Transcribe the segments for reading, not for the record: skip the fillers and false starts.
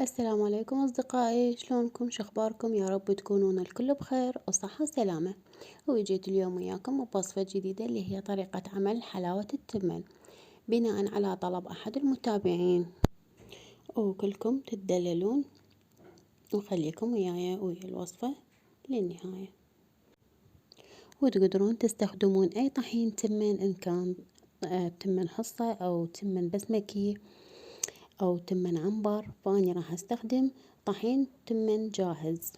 السلام عليكم أصدقائي، شلونكم؟ شخباركم؟ يا رب تكونون الكل بخير وصحة وسلامة. وجيت اليوم وياكم بوصفة جديدة اللي هي طريقة عمل حلاوة التمن بناء على طلب أحد المتابعين، وكلكم تدللون وخليكم ويا الوصفة للنهاية. وتقدرون تستخدمون أي طحين تمن، إن كان تمن حصة أو تمن بسمكي أو تمن عنبر، فأني راح أستخدم طحين تمن جاهز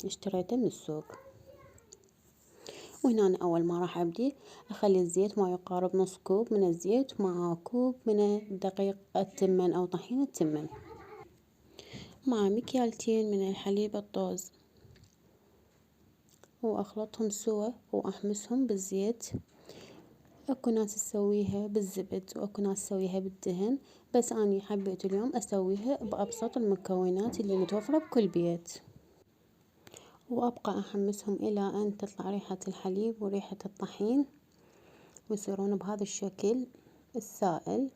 اشتريته من السوق. وهنا أنا أول ما راح أبدي أخلي الزيت ما يقارب نص كوب من الزيت مع كوب من دقيق التمن أو طحين التمن مع مكيالتين من الحليب الطوز، وأخلطهم سوا وأحمسهم بالزيت. أكو ناس تسويها بالزبد وأكو ناس تسويها بالدهن، بس أني حبيت اليوم أسويها بأبسط المكونات اللي متوفرة بكل بيت. وأبقى أحمسهم إلى أن تطلع ريحة الحليب وريحة الطحين ويصيرون بهذا الشكل السائل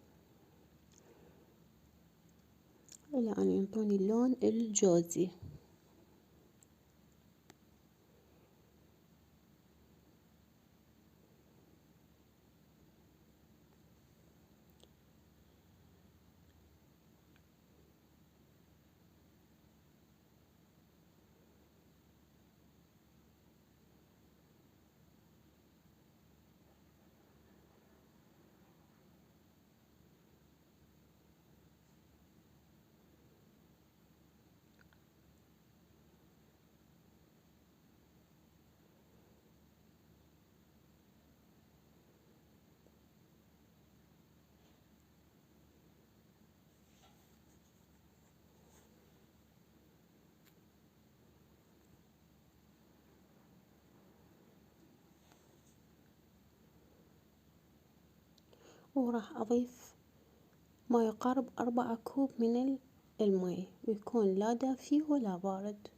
إلى أن ينطوني اللون الجوزي. وراح أضيف ما يقارب 4 كوب من المي، ويكون لا دافي ولا بارد.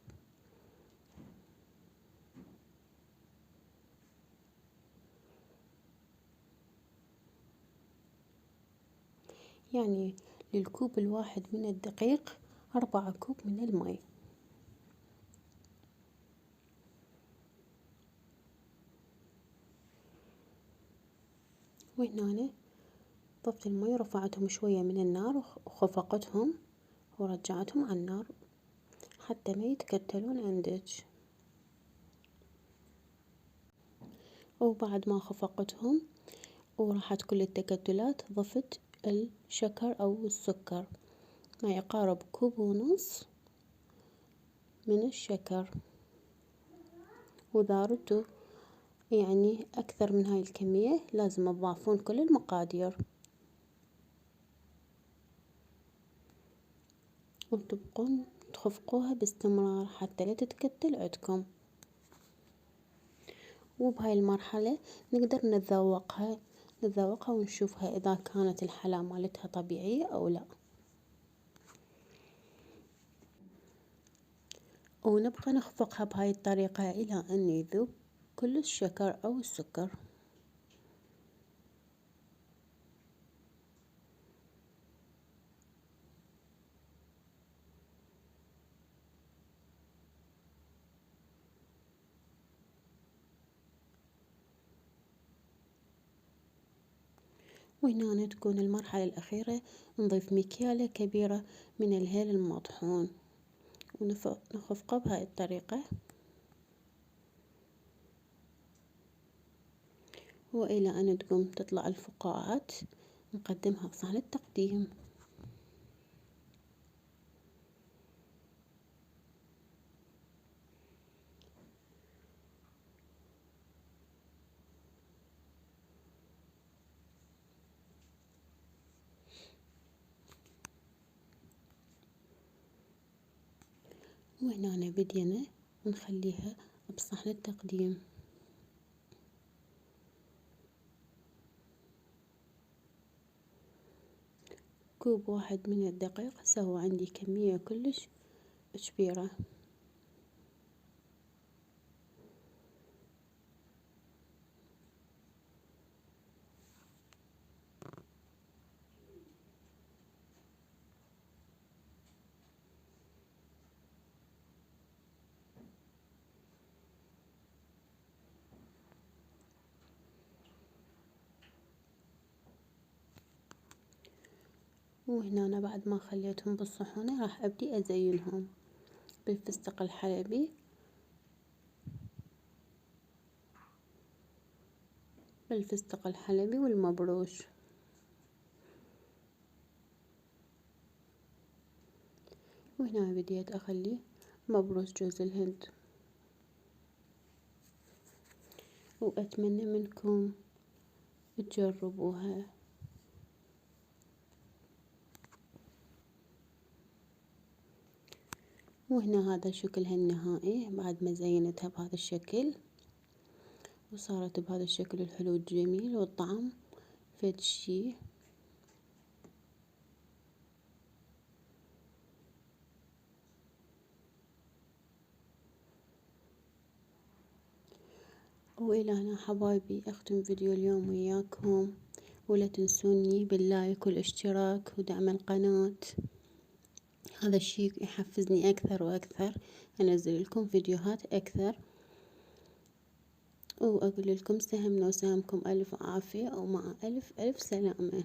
يعني للكوب الواحد من الدقيق 4 كوب من المي. وهنا ضفت المي ورفعتهم شوية من النار وخفقتهم ورجعتهم على النار حتى ما يتكتلون عندك. وبعد ما خفقتهم وراحت كل التكتلات ضفت الشكر أو السكر، ما يقارب كوب ونص من الشكر. وإذا ردوا يعني أكثر من هاي الكمية لازم تضافون كل المقادير، وتبقون تخفقوها باستمرار حتى لا تتكتل عندكم. وبهاي المرحلة نقدر نتذوقها ونشوفها إذا كانت الحلا مالتها طبيعية أو لا. ونبقى نخفقها بهاي الطريقة إلى أن يذوب كل الشكر أو السكر. وهنا تكون المرحلة الأخيرة، نضيف مكيالة كبيرة من الهيل المطحون ونخفقه بهاي الطريقة، وإلى أن تقوم تطلع الفقاعات نقدمها بصحن التقديم. وهنا بدينا نخليها بصحن التقديم. كوب واحد من الدقيق سوى عندي كمية كلش كبيرة. وهنا أنا بعد ما خليتهم بالصحونة راح أبدي أزينهم بالفستق الحلبي، والمبروش. وهنا بديت أخلي مبروش جوز الهند، وأتمنى منكم تجربوها. وهنا هذا شكلها النهائي بعد ما زينتها بهذا الشكل، وصارت بهذا الشكل الحلو الجميل، والطعم فد شي. وإلى هنا حبايبي أختم فيديو اليوم وياكم، ولا تنسوني باللايك والاشتراك ودعم القناة، هذا الشي يحفزني أكثر وأكثر أنزل لكم فيديوهات أكثر. وأقول لكم سهمنا وسهمكم ألف عافية ومع ألف ألف سلامة.